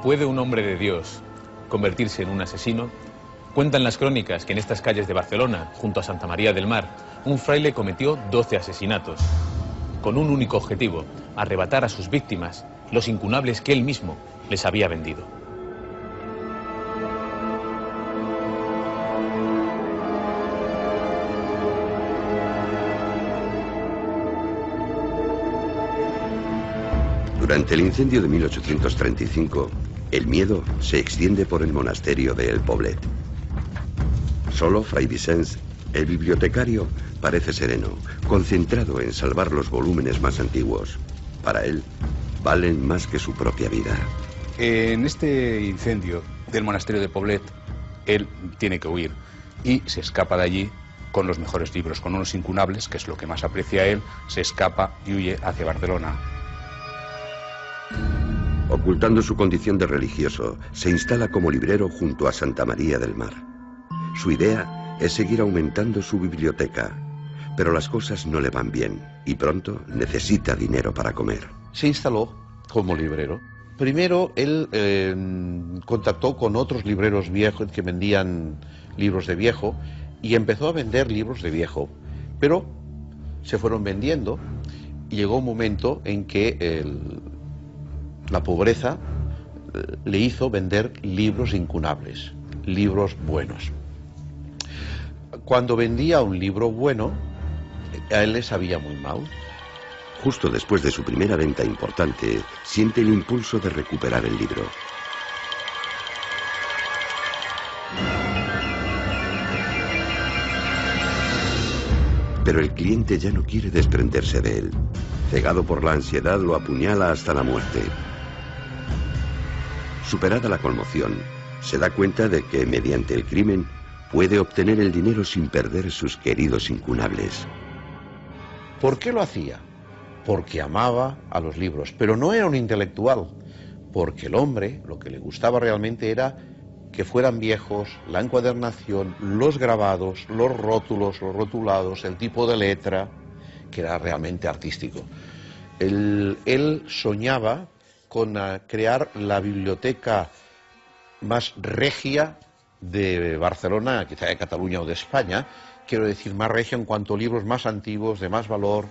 ¿Puede un hombre de Dios convertirse en un asesino? Cuentan las crónicas que en estas calles de Barcelona, junto a Santa María del Mar, un fraile cometió 12 asesinatos, con un único objetivo: arrebatar a sus víctimas los incunables que él mismo les había vendido. Durante el incendio de 1835, el miedo se extiende por el monasterio de El Poblet. Solo Fray Vicens, el bibliotecario, parece sereno, concentrado en salvar los volúmenes más antiguos. Para él, valen más que su propia vida. En este incendio del monasterio de Poblet, él tiene que huir y se escapa de allí con los mejores libros, con unos incunables, que es lo que más aprecia él. Se escapa y huye hacia Barcelona. Ocultando su condición de religioso, se instala como librero junto a Santa María del Mar. Su idea es seguir aumentando su biblioteca, pero las cosas no le van bien y pronto necesita dinero para comer. Se instaló como librero. Primero él contactó con otros libreros viejos que vendían libros de viejo y empezó a vender libros de viejo, pero se fueron vendiendo y llegó un momento en que la pobreza le hizo vender libros incunables, libros buenos. Cuando vendía un libro bueno, a él le sabía muy mal. Justo después de su primera venta importante, siente el impulso de recuperar el libro. Pero el cliente ya no quiere desprenderse de él. Cegado por la ansiedad, lo apuñala hasta la muerte. Superada la conmoción, se da cuenta de que mediante el crimen puede obtener el dinero sin perder sus queridos incunables. ¿Por qué lo hacía? Porque amaba a los libros, pero no era un intelectual, porque el hombre lo que le gustaba realmente era que fueran viejos, la encuadernación, los grabados, los rótulos, los rotulados, el tipo de letra, que era realmente artístico. Él soñaba con crear la biblioteca más regia de Barcelona, quizá de Cataluña o de España, quiero decir, más regia en cuanto a libros más antiguos, de más valor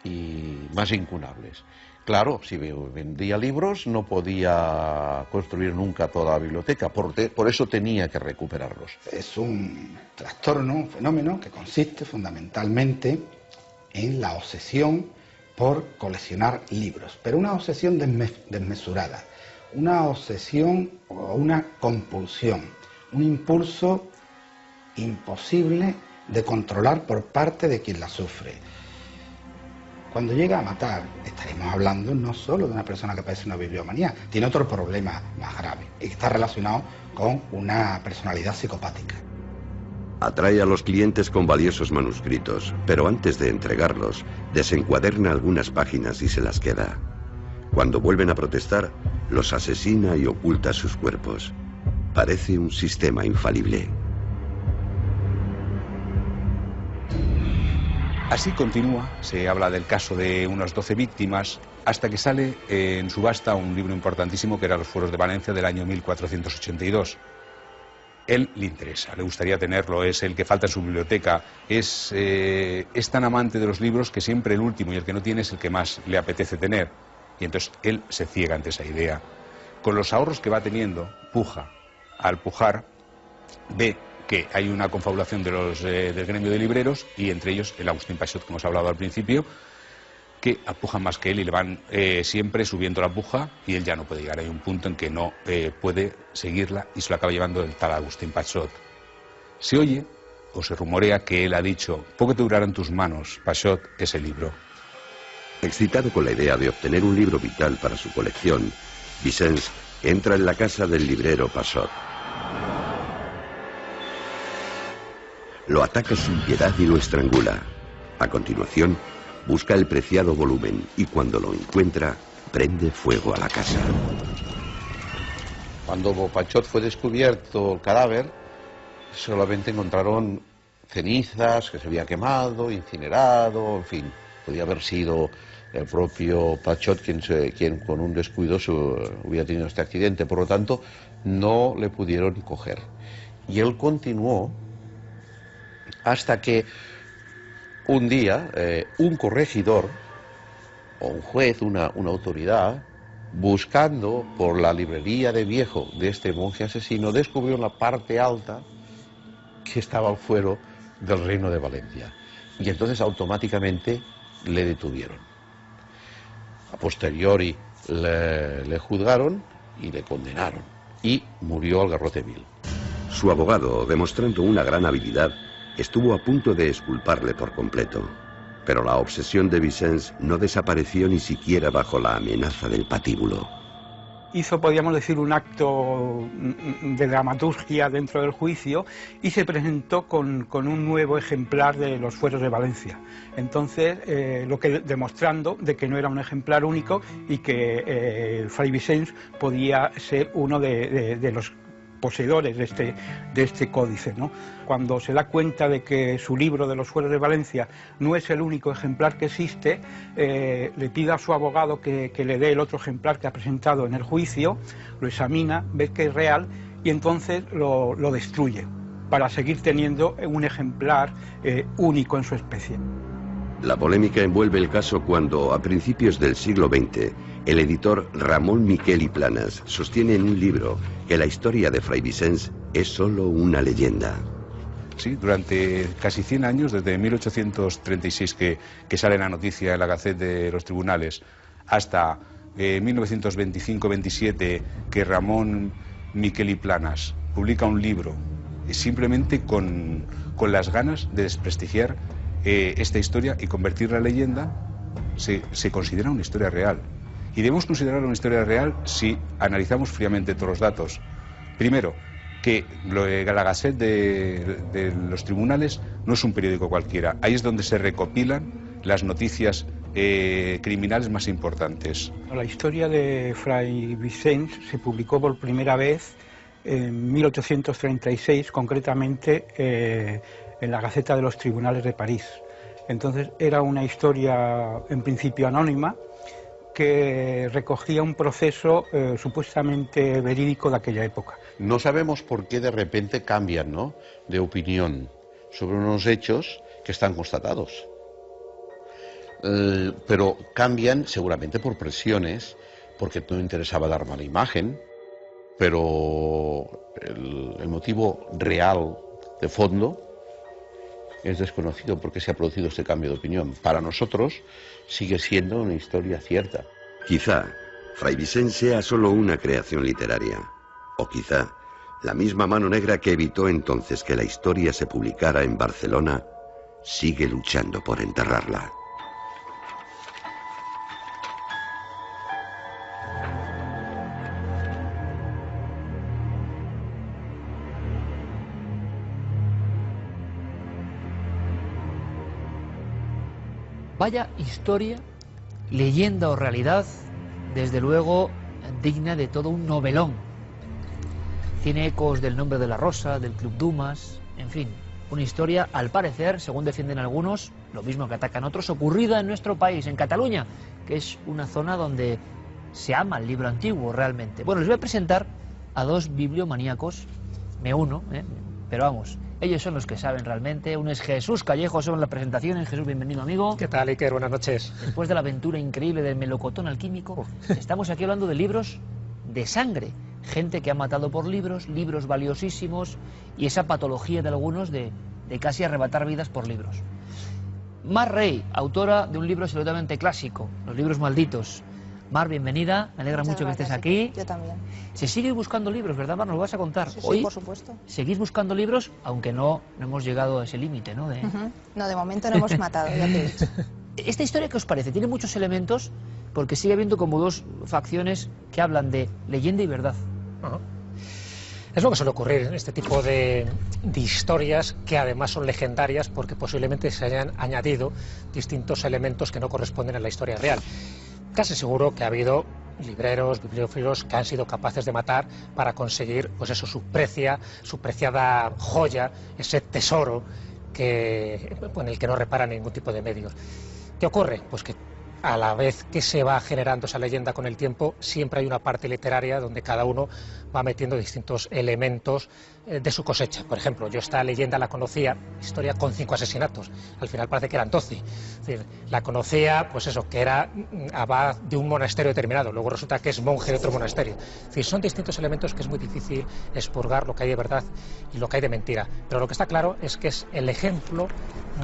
y más incunables. Claro, si vendía libros no podía construir nunca toda la biblioteca, por eso tenía que recuperarlos. Es un trastorno, un fenómeno que consiste fundamentalmente en la obsesión por coleccionar libros, pero una obsesión desmesurada, una obsesión o una compulsión, un impulso imposible de controlar por parte de quien la sufre. Cuando llega a matar, estaremos hablando no solo de una persona que padece una bibliomanía, tiene otro problema más grave, y que está relacionado con una personalidad psicopática. Atrae a los clientes con valiosos manuscritos, pero antes de entregarlos, desencuaderna algunas páginas y se las queda. Cuando vuelven a protestar, los asesina y oculta sus cuerpos. Parece un sistema infalible. Así continúa, se habla del caso de unas 12 víctimas, hasta que sale en subasta un libro importantísimo que era Los fueros de Valencia del año 1482. Él le interesa, le gustaría tenerlo, es el que falta en su biblioteca, es tan amante de los libros que siempre el último y el que no tiene es el que más le apetece tener. Y entonces él se ciega ante esa idea. Con los ahorros que va teniendo, puja. Al pujar, ve que hay una confabulación de del gremio de libreros y entre ellos el Agustín Pachot, que hemos hablado al principio, que apujan más que él y le van siempre subiendo la puja y él ya no puede llegar. Hay un punto en que no puede seguirla y se lo acaba llevando el tal Agustín Pachot. Se oye o se rumorea que él ha dicho: poco te durará en tus manos, Pachot, ese libro. Excitado con la idea de obtener un libro vital para su colección, Vicens entra en la casa del librero Pachot. Lo ataca sin piedad y lo estrangula. A continuación, busca el preciado volumen y cuando lo encuentra, prende fuego a la casa. Cuando Pachot fue descubierto el cadáver, solamente encontraron cenizas que se había quemado, incinerado, en fin, podía haber sido el propio Pachot quien con un descuido hubiera tenido este accidente, por lo tanto no le pudieron coger. Y él continuó hasta que un día un corregidor o un juez, una autoridad, buscando por la librería de viejo de este monje asesino, descubrió la parte alta que estaba al fuero del Reino de Valencia. Y entonces automáticamente le detuvieron. A posteriori le juzgaron y le condenaron. Y murió al garrote vil. Su abogado, demostrando una gran habilidad, estuvo a punto de exculparle por completo. Pero la obsesión de Vicens no desapareció ni siquiera bajo la amenaza del patíbulo. Hizo, podríamos decir, un acto de dramaturgia dentro del juicio y se presentó con un nuevo ejemplar de los fueros de Valencia. Entonces, demostrando de que no era un ejemplar único y que Fray Vicens podía ser uno de los poseedores de este códice, ¿no? Cuando se da cuenta de que su libro de los fueros de Valencia no es el único ejemplar que existe, le pide a su abogado que le dé el otro ejemplar que ha presentado en el juicio, lo examina, ve que es real y entonces lo destruye para seguir teniendo un ejemplar único en su especie. La polémica envuelve el caso cuando, a principios del siglo XX, el editor Ramón Miquel y Planas sostiene en un libro que la historia de Fray Vicens es solo una leyenda. Sí, durante casi 100 años, desde 1836 que sale la noticia en la Gaceta de los Tribunales, hasta 1925-27 que Ramón Miquel y Planas publica un libro simplemente con las ganas de desprestigiar esta historia y convertirla en leyenda, se considera una historia real. Y debemos considerarla una historia real si analizamos fríamente todos los datos. Primero, que la Gaceta de los Tribunales no es un periódico cualquiera. Ahí es donde se recopilan las noticias criminales más importantes. La historia de Fray Vicens se publicó por primera vez en 1836, concretamente en la Gaceta de los Tribunales de París. Entonces era una historia en principio anónima que recogía un proceso supuestamente verídico de aquella época. No sabemos por qué de repente cambian, ¿no?, de opinión sobre unos hechos que están constatados. Pero cambian seguramente por presiones, porque no interesaba dar mala imagen, pero el motivo real de fondo es desconocido. Por qué se ha producido este cambio de opinión. Para nosotros sigue siendo una historia cierta. Quizá Fray Vicens sea solo una creación literaria, o quizá la misma mano negra que evitó entonces que la historia se publicara en Barcelona sigue luchando por enterrarla. Vaya historia, leyenda o realidad, desde luego digna de todo un novelón. Tiene ecos del Nombre de la Rosa, del Club Dumas, en fin, una historia, al parecer, según defienden algunos, lo mismo que atacan otros, ocurrida en nuestro país, en Cataluña, que es una zona donde se ama el libro antiguo realmente. Bueno, les voy a presentar a dos bibliomaníacos, me uno, pero vamos, ellos son los que saben realmente. Uno es Jesús Callejo, son las presentaciones. Jesús, bienvenido, amigo. ¿Qué tal, Iker? Buenas noches. Después de la aventura increíble del melocotón alquímico, estamos aquí hablando de libros de sangre. Gente que ha matado por libros, libros valiosísimos, y esa patología de algunos de casi arrebatar vidas por libros. Mar Rey, autora de un libro absolutamente clásico, Los libros malditos. Mar, bienvenida, me alegra mucho que estés aquí. Yo también. Se sigue buscando libros, ¿verdad, Mar? Nos lo vas a contar. Sí, Hoy, por supuesto. Seguís buscando libros, aunque no hemos llegado a ese límite, ¿no? No, de momento no hemos matado, ya te he dicho. ¿Esta historia qué os parece? Tiene muchos elementos, porque sigue habiendo como dos facciones que hablan de leyenda y verdad. Es lo que suele ocurrir en este tipo de historias, que además son legendarias porque posiblemente se hayan añadido distintos elementos que no corresponden a la historia real. Casi seguro que ha habido libreros, bibliófilos que han sido capaces de matar para conseguir, pues eso, su preciada joya, ese tesoro en el que no reparan ningún tipo de medios. ¿Qué ocurre? Pues que a la vez que se va generando esa leyenda con el tiempo, siempre hay una parte literaria donde cada uno va metiendo distintos elementos de su cosecha. Por ejemplo, yo esta leyenda la conocía, historia con 5 asesinatos, al final parece que eran 12. Es decir, la conocía, pues eso, que era abad de un monasterio determinado, luego resulta que es monje de otro monasterio. Es decir, son distintos elementos que es muy difícil expurgar lo que hay de verdad y lo que hay de mentira. Pero lo que está claro es que es el ejemplo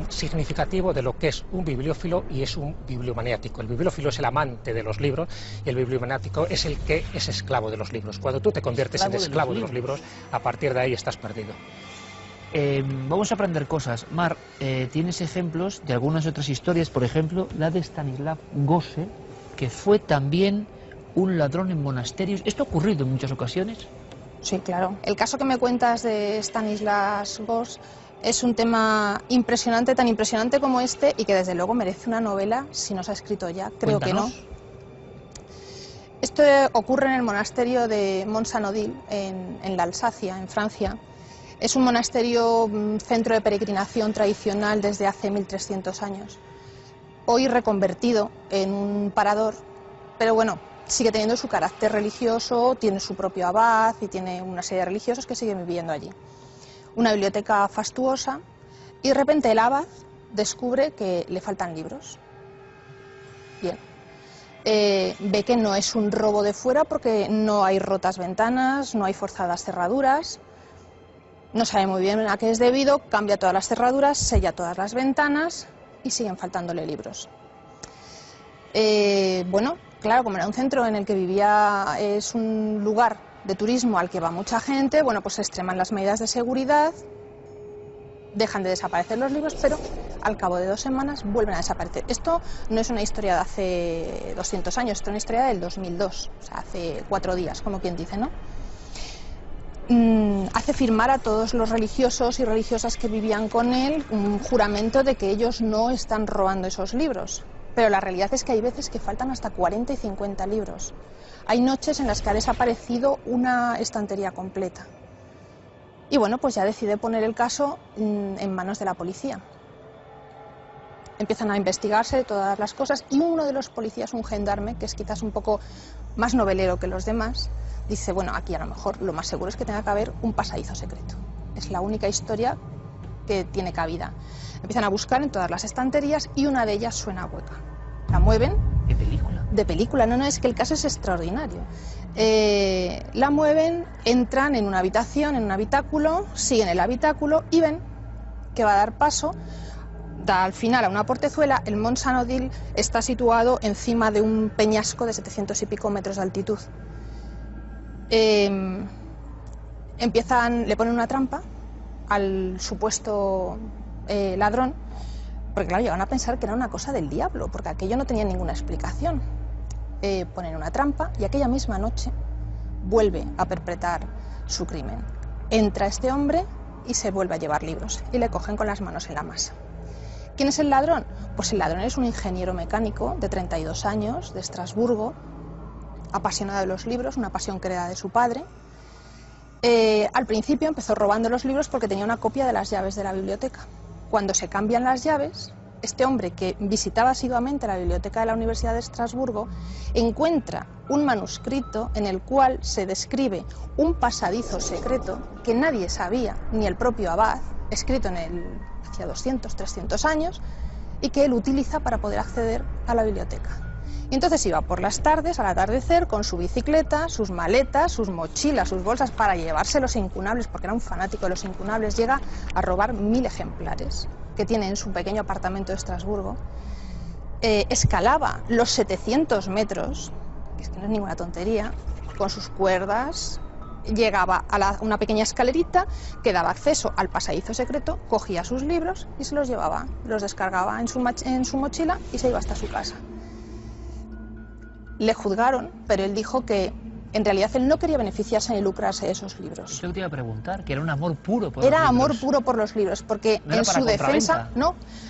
significativo de lo que es un bibliófilo y es un bibliomaniático. El bibliófilo es el amante de los libros y el bibliomaniático es el que es esclavo de los libros. Cuando tú te conviertes en esclavo de los libros, a partir de ahí estás perdido. Vamos a aprender cosas. Mar, tienes ejemplos de algunas otras historias, por ejemplo, la de Stanislav Gosse, que fue también un ladrón en monasterios. ¿Esto ha ocurrido en muchas ocasiones? Sí, claro. El caso que me cuentas de Stanislav Gosse es un tema impresionante, tan impresionante como este, y que desde luego merece una novela, si no se ha escrito ya. Creo Cuéntanos. que no. Esto ocurre en el monasterio de Mont-Saint-Odile, en la Alsacia, en Francia. Es un monasterio, centro de peregrinación tradicional desde hace 1300 años. Hoy reconvertido en un parador, pero bueno, sigue teniendo su carácter religioso, tiene su propio abad y tiene una serie de religiosos que siguen viviendo allí. Una biblioteca fastuosa, y de repente el abad descubre que le faltan libros. Bien. Ve que no es un robo de fuera porque no hay rotas ventanas, no hay forzadas cerraduras, no sabe muy bien a qué es debido, cambia todas las cerraduras, sella todas las ventanas y siguen faltándole libros. Bueno, claro, como era un centro en el que vivía, es un lugar de turismo al que va mucha gente, bueno, pues se extreman las medidas de seguridad, dejan de desaparecer los libros, pero al cabo de 2 semanas vuelven a desaparecer. Esto no es una historia de hace 200 años, esto es una historia del 2002, o sea, hace 4 días, como quien dice, ¿no? Hace firmar a todos los religiosos y religiosas que vivían con él un juramento de que ellos no están robando esos libros. Pero la realidad es que hay veces que faltan hasta 40 y 50 libros. Hay noches en las que ha desaparecido una estantería completa. Y bueno, pues ya decide poner el caso en manos de la policía. Empiezan a investigarse todas las cosas y uno de los policías, un gendarme, que es quizás un poco más novelero que los demás, dice, bueno, aquí a lo mejor lo más seguro es que tenga que haber un pasadizo secreto. Es la única historia que tiene cabida. Empiezan a buscar en todas las estanterías y una de ellas suena hueca. La mueven. ¿De película? De película, no, es que el caso es extraordinario. La mueven, entran en una habitación, en un habitáculo, siguen el habitáculo y ven que va a dar paso, da al final a una portezuela. El Mont-Saint-Odile está situado encima de un peñasco de 700 y pico metros de altitud. Le ponen una trampa al supuesto ladrón, porque claro, llegan a pensar que era una cosa del diablo, porque aquello no tenía ninguna explicación. Ponen una trampa y aquella misma noche vuelve a perpetrar su crimen. Entra este hombre y se vuelve a llevar libros y le cogen con las manos en la masa. ¿Quién es el ladrón? Pues el ladrón es un ingeniero mecánico de 32 años, de Estrasburgo, apasionado de los libros, una pasión que hereda de su padre. Al principio empezó robando los libros porque tenía una copia de las llaves de la biblioteca. Cuando se cambian las llaves, este hombre, que visitaba asiduamente la biblioteca de la Universidad de Estrasburgo, encuentra un manuscrito en el cual se describe un pasadizo secreto que nadie sabía, ni el propio abad, escrito hacía 200, 300 años, y que él utiliza para poder acceder a la biblioteca. Y entonces iba por las tardes, al atardecer, con su bicicleta, sus maletas, sus mochilas, sus bolsas, para llevarse los incunables, porque era un fanático de los incunables. Llega a robar 1000 ejemplares que tiene en su pequeño apartamento de Estrasburgo. Escalaba los 700 metros, que es que no es ninguna tontería, con sus cuerdas. Llegaba a una pequeña escalerita que daba acceso al pasadizo secreto, cogía sus libros y se los llevaba, los descargaba en su mochila y se iba hasta su casa. Le juzgaron, pero él dijo que en realidad él no quería beneficiarse ni lucrarse de esos libros. Eso te iba a preguntar, que era un amor puro por los libros. Era amor puro por los libros, porque ¿No era para contraventa?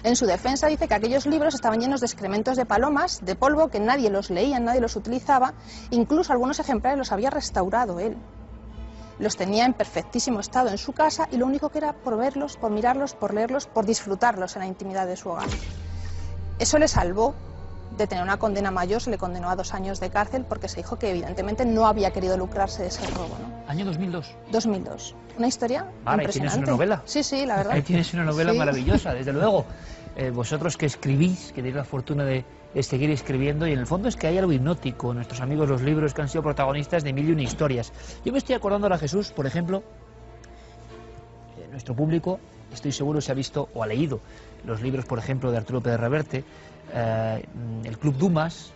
En su defensa dice que aquellos libros estaban llenos de excrementos de palomas, de polvo, que nadie los leía, nadie los utilizaba, incluso algunos ejemplares los había restaurado él. Los tenía en perfectísimo estado en su casa y lo único que era por verlos, por mirarlos, por leerlos, por disfrutarlos en la intimidad de su hogar. Eso le salvó de tener una condena mayor, se le condenó a 2 años de cárcel porque se dijo que evidentemente no había querido lucrarse de ese robo, ¿no? Año 2002. 2002. Una historia Ahora, impresionante. ahí tienes una novela. Sí, sí, la verdad. Ahí tienes una novela Sí. maravillosa, desde luego. Vosotros que escribís, que tenéis la fortuna de seguir escribiendo, y en el fondo es que hay algo hipnótico, nuestros amigos los libros que han sido protagonistas de 1001 historias. Yo me estoy acordando ahora, Jesús, por ejemplo, nuestro público, estoy seguro, se ha visto o ha leído los libros, por ejemplo, de Arturo Pérez Reverte, el Club Dumas.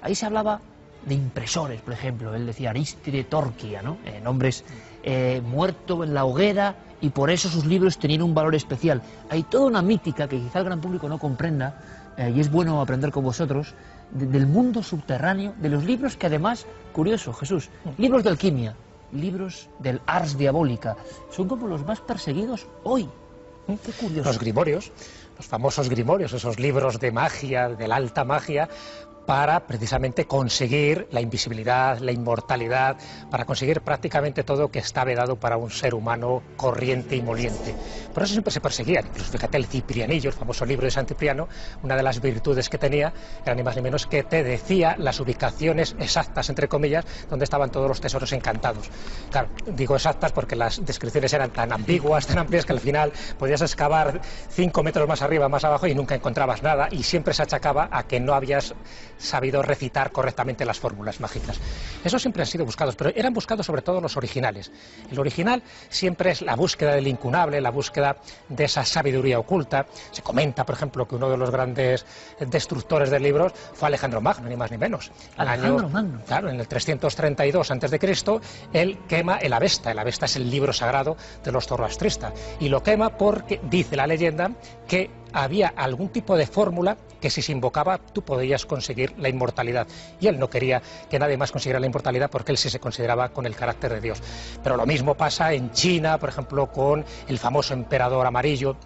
Ahí se hablaba de impresores, por ejemplo. Él decía Aristide Torquia, ¿no? Nombres muerto en la hoguera, y por eso sus libros tenían un valor especial. Hay toda una mítica que quizá el gran público no comprenda, y es bueno aprender con vosotros, del mundo subterráneo, de los libros que además, curioso, Jesús, libros de alquimia, libros del Ars Diabólica, son como los más perseguidos hoy. Qué curioso. Los grimorios, los famosos grimorios, esos libros de magia, de la alta magia, para precisamente conseguir la invisibilidad, la inmortalidad, para conseguir prácticamente todo que está vedado para un ser humano corriente y moliente. Por eso siempre se perseguían. Incluso fíjate el Ciprianillo, el famoso libro de San Cipriano, una de las virtudes que tenía era ni más ni menos que te decía las ubicaciones exactas, entre comillas, donde estaban todos los tesoros encantados. Claro, digo exactas porque las descripciones eran tan ambiguas, tan amplias, que al final podías excavar 5 metros más arriba, más abajo, y nunca encontrabas nada, y siempre se achacaba a que no habías sabido recitar correctamente las fórmulas mágicas. Esos siempre han sido buscados, pero eran buscados sobre todo los originales. El original siempre es la búsqueda del incunable, la búsqueda de esa sabiduría oculta. Se comenta, por ejemplo, que uno de los grandes destructores de libros fue Alejandro Magno, ni más ni menos. Alejandro Magno. Claro, en el 332 a.C., él quema el Avesta. El Avesta es el libro sagrado de los zoroastristas. Y lo quema porque, dice la leyenda, que había algún tipo de fórmula que si se invocaba tú podías conseguir la inmortalidad, y él no quería que nadie más consiguiera la inmortalidad porque él sí se consideraba con el carácter de Dios. Pero lo mismo pasa en China, por ejemplo, con el famoso emperador amarillo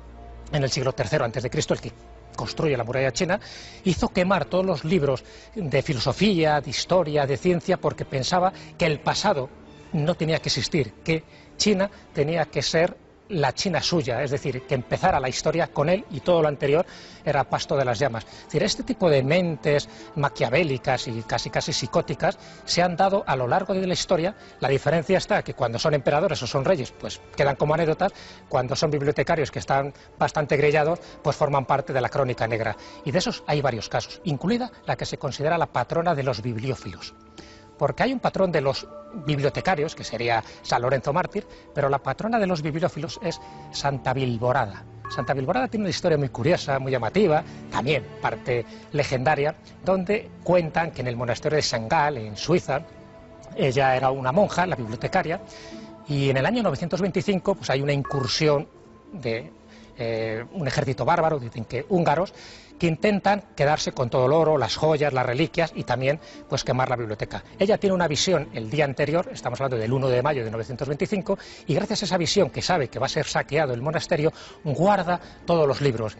en el siglo III a.C., el que construye la muralla china. Hizo quemar todos los libros de filosofía, de historia, de ciencia, porque pensaba que el pasado no tenía que existir, que China tenía que ser la China suya, es decir, que empezara la historia con él y todo lo anterior era pasto de las llamas. Es decir, este tipo de mentes maquiavélicas y casi psicóticas se han dado a lo largo de la historia. La diferencia está que cuando son emperadores o son reyes, pues quedan como anécdotas; cuando son bibliotecarios, que están bastante grillados, pues forman parte de la crónica negra. Y de esos hay varios casos, incluida la que se considera la patrona de los bibliófilos. Porque hay un patrón de los bibliotecarios, que sería San Lorenzo Mártir, pero la patrona de los bibliófilos es Santa Bilborada. Santa Bilborada tiene una historia muy curiosa, muy llamativa, también parte legendaria, donde cuentan que en el monasterio de Saint Gall, en Suiza, ella era una monja, la bibliotecaria, y en el año 925 pues hay una incursión de un ejército bárbaro, dicen que húngaros, que intentan quedarse con todo el oro, las joyas, las reliquias, y también pues quemar la biblioteca. Ella tiene una visión el día anterior, estamos hablando del 1 de mayo de 925, y gracias a esa visión, que sabe que va a ser saqueado el monasterio, guarda todos los libros.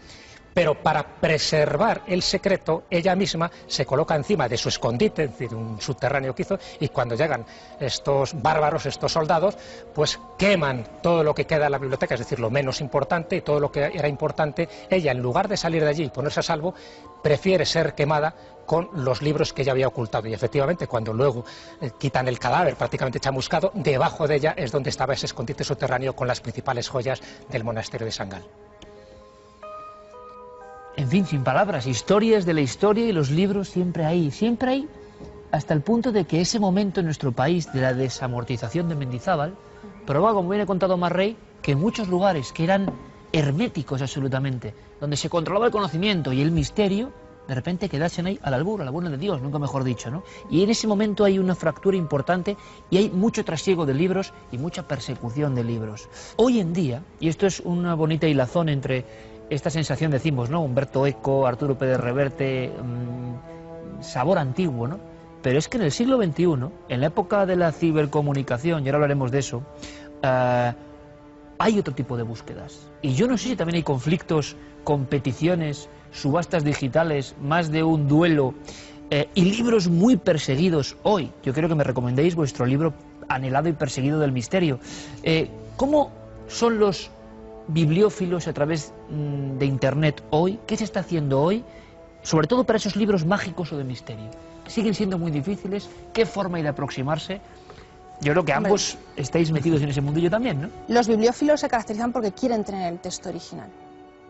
Pero para preservar el secreto, ella misma se coloca encima de su escondite, es decir, un subterráneo que hizo, y cuando llegan estos bárbaros, estos soldados, pues queman todo lo que queda en la biblioteca, es decir, lo menos importante, y todo lo que era importante, ella, en lugar de salir de allí y ponerse a salvo, prefiere ser quemada con los libros que ella había ocultado. Y efectivamente, cuando luego quitan el cadáver prácticamente chamuscado, debajo de ella es donde estaba ese escondite subterráneo con las principales joyas del monasterio de Saint Gall. En fin, sin palabras, historias de la historia, y los libros siempre hay, hasta el punto de que ese momento en nuestro país de la desamortización de Mendizábal provoca, como viene contado Marrey, que en muchos lugares que eran herméticos absolutamente, donde se controlaba el conocimiento y el misterio, de repente quedasen ahí al albur, a la buena de Dios, nunca mejor dicho, ¿no? Y en ese momento hay una fractura importante y hay mucho trasiego de libros y mucha persecución de libros. Hoy en día, y esto es una bonita hilazón entre esta sensación, decimos, ¿no? Humberto Eco, Arturo Pérez Reverte, sabor antiguo, ¿no? Pero es que en el siglo XXI, en la época de la cibercomunicación, y ahora hablaremos de eso, hay otro tipo de búsquedas. Y yo no sé si también hay conflictos, competiciones, subastas digitales, más de un duelo, y libros muy perseguidos hoy. Yo quiero que me recomendéis vuestro libro anhelado y perseguido del misterio. ¿Cómo son los bibliófilos a través de Internet hoy? ¿Qué se está haciendo hoy? sobre todo para esos libros mágicos o de misterio? ¿Siguen siendo muy difíciles? ¿Qué forma hay de aproximarse? Yo creo que ambos estáis metidos en ese mundillo también, ¿no? Los bibliófilos se caracterizan porque quieren tener el texto original.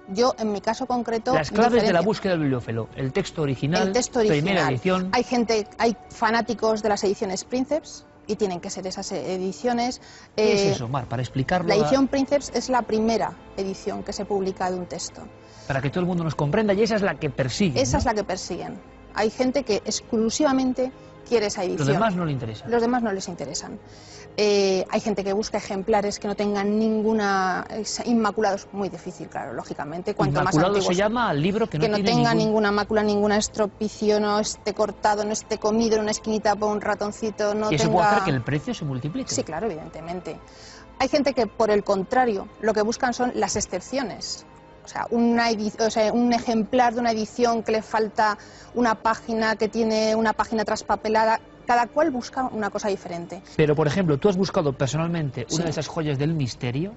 Yo, en mi caso concreto... Las claves de la búsqueda del bibliófilo. El texto original, primera edición... Hay fanáticos de las ediciones Princeps y tienen que ser esas ediciones. ¿Qué es eso, Mar? Para explicarlo... La edición Princeps es la primera edición que se publica de un texto. Para que todo el mundo nos comprenda, y esa es la que persiguen, Esa ¿no? es la que persiguen. Hay gente que exclusivamente quiere esa edición. Los demás no le interesan. Los demás no les interesan. Hay gente que busca ejemplares que no tengan ninguna... Inmaculados, muy difícil, claro, lógicamente. Cuanto Inmaculado más antiguos, se llama al libro que no tenga ninguna mácula, ninguna estropicio, no esté cortado, no esté comido en una esquinita por un ratoncito, no ¿Y eso tenga... puede hacer que el precio se multiplique? Sí, claro, evidentemente. Hay gente que, por el contrario, lo que buscan son las excepciones. O sea, un ejemplar de una edición que le falta una página, que tiene una página traspapelada. Cada cual busca una cosa diferente. Pero, por ejemplo, tú has buscado personalmente una de esas joyas del misterio,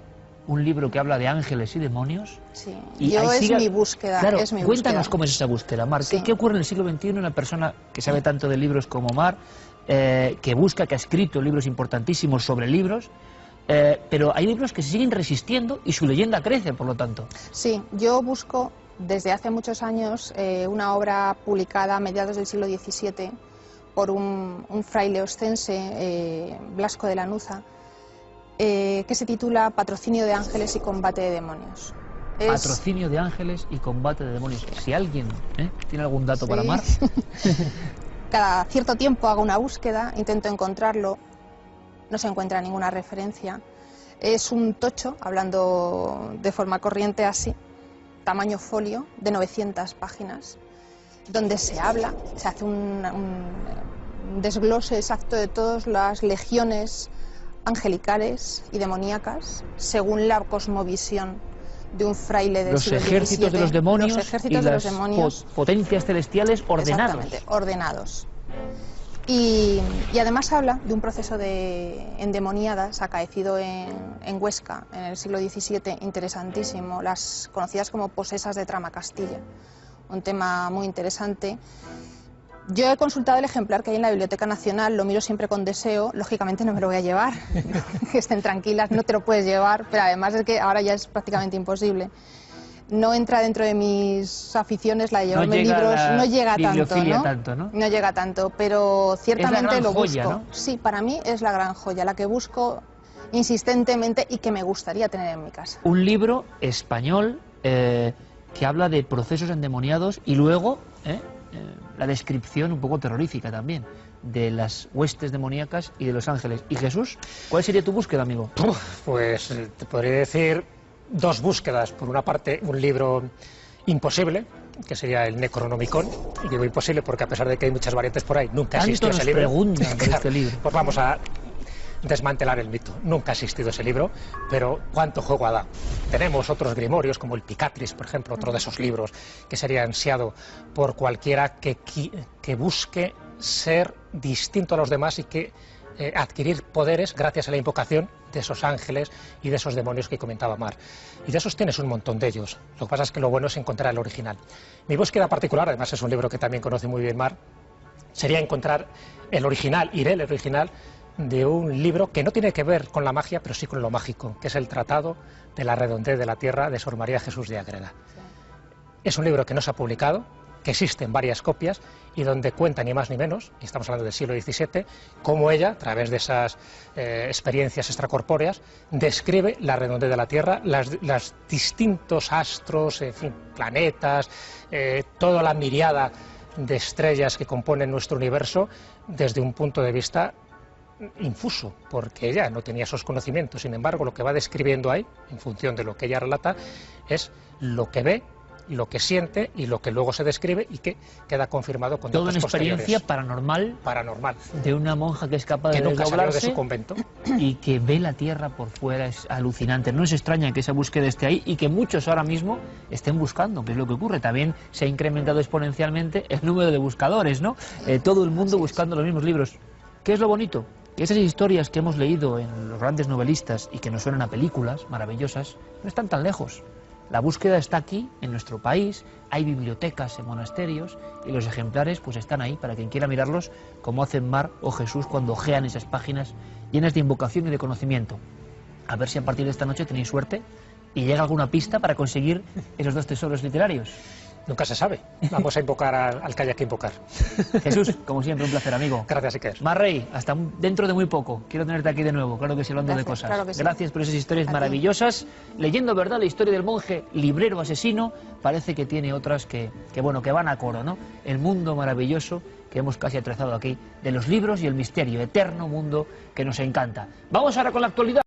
un libro que habla de ángeles y demonios. Sí, y mi búsqueda. Claro, es mi cuéntanos búsqueda. cómo es esa búsqueda, Mar. Sí. ¿Qué ocurre en el siglo XXI en una persona que sabe tanto de libros como Mar, que busca, que ha escrito libros importantísimos sobre libros, pero hay libros que se siguen resistiendo y su leyenda crece, por lo tanto? Sí, yo busco desde hace muchos años una obra publicada a mediados del siglo XVII por un fraile oscense, Blasco de Lanuza, que se titula Patrocinio de ángeles y combate de demonios. Patrocinio de ángeles y combate de demonios. Si alguien tiene algún dato para Mar... Cada cierto tiempo hago una búsqueda, intento encontrarlo, no se encuentra ninguna referencia. Es un tocho, hablando de forma corriente así, tamaño folio, de 900 páginas, donde se habla, se hace un desglose exacto de todas las legiones angelicales y demoníacas, según la cosmovisión de un fraile del siglo XVII. Los ejércitos de los demonios, los ejércitos y de los las demonios, potencias celestiales ordenados. Exactamente, ordenados. Y además habla de un proceso de endemoniadas acaecido en Huesca en el siglo XVII, interesantísimo, las conocidas como posesas de Trama Castilla, un tema muy interesante. Yo he consultado el ejemplar que hay en la Biblioteca Nacional, lo miro siempre con deseo, lógicamente no me lo voy a llevar, que estén tranquilas, no te lo puedes llevar, pero además es que ahora ya es prácticamente imposible. No entra dentro de mis aficiones la de llevarme libros, no llega tanto, ¿no? No llega tanto, pero ciertamente lo busco. ¿No? Sí, para mí es la gran joya, la que busco insistentemente y que me gustaría tener en mi casa. Un libro español que habla de procesos endemoniados y luego la descripción un poco terrorífica también de las huestes demoníacas y de los ángeles. ¿Y Jesús? ¿Cuál sería tu búsqueda, amigo? Pues te podría decir dos búsquedas. Por una parte, un libro imposible, que sería el Necronomicon. Y digo imposible porque a pesar de que hay muchas variantes por ahí, nunca ha existido ese libro. Preguntan por este libro. Pues vamos a desmantelar el mito. Nunca ha existido ese libro, pero ¿cuánto juego ha dado? Tenemos otros grimorios, como el Picatris, por ejemplo, otro de esos libros que sería ansiado por cualquiera que busque ser distinto a los demás y que adquirir poderes gracias a la invocación de esos ángeles y de esos demonios que comentaba Mar. Y de esos tienes un montón de ellos. Lo que pasa es que lo bueno es encontrar el original. Mi búsqueda particular, además es un libro que también conoce muy bien Mar, sería encontrar el original, el original de un libro que no tiene que ver con la magia, pero sí con lo mágico, que es el Tratado de la Redondez de la Tierra de Sor María Jesús de Ágreda. Es un libro que no se ha publicado, que existen varias copias y donde cuenta ni más ni menos, y estamos hablando del siglo XVII, cómo ella, a través de esas experiencias extracorpóreas, describe la redondez de la Tierra, los distintos astros, en fin, planetas, toda la miriada de estrellas que componen nuestro universo desde un punto de vista infuso, porque ella no tenía esos conocimientos. Sin embargo, lo que va describiendo ahí, en función de lo que ella relata, es lo que ve, lo que siente y lo que luego se describe y que queda confirmado con toda datos una experiencia posteriores. paranormal de una monja que es capaz de nunca salió desdoblarse de su convento y que ve la Tierra por fuera. Es alucinante. No es extraña que esa búsqueda esté ahí y que muchos ahora mismo estén buscando, que es lo que ocurre. También se ha incrementado exponencialmente el número de buscadores, ¿no? Todo el mundo buscando los mismos libros. ¿Qué es lo bonito? Que esas historias que hemos leído en los grandes novelistas y que nos suenan a películas maravillosas no están tan lejos. La búsqueda está aquí, en nuestro país, hay bibliotecas en monasterios y los ejemplares pues están ahí para quien quiera mirarlos, como hacen Mar o Jesús cuando ojean esas páginas llenas de invocación y de conocimiento. A ver si a partir de esta noche tenéis suerte y llega alguna pista para conseguir esos 2 tesoros literarios. Nunca se sabe. Vamos a invocar al que haya que invocar. Jesús, como siempre, un placer, amigo. Gracias, Iker. Mar Rey, hasta dentro de muy poco. Quiero tenerte aquí de nuevo, claro que sí, hablando de cosas. Claro que sí. Gracias por esas historias maravillosas. Leyendo, ¿verdad?, la historia del monje librero asesino, parece que tiene otras que van a coro, ¿no? El mundo maravilloso que hemos casi atrezado aquí, de los libros y el misterio, eterno mundo que nos encanta. Vamos ahora con la actualidad.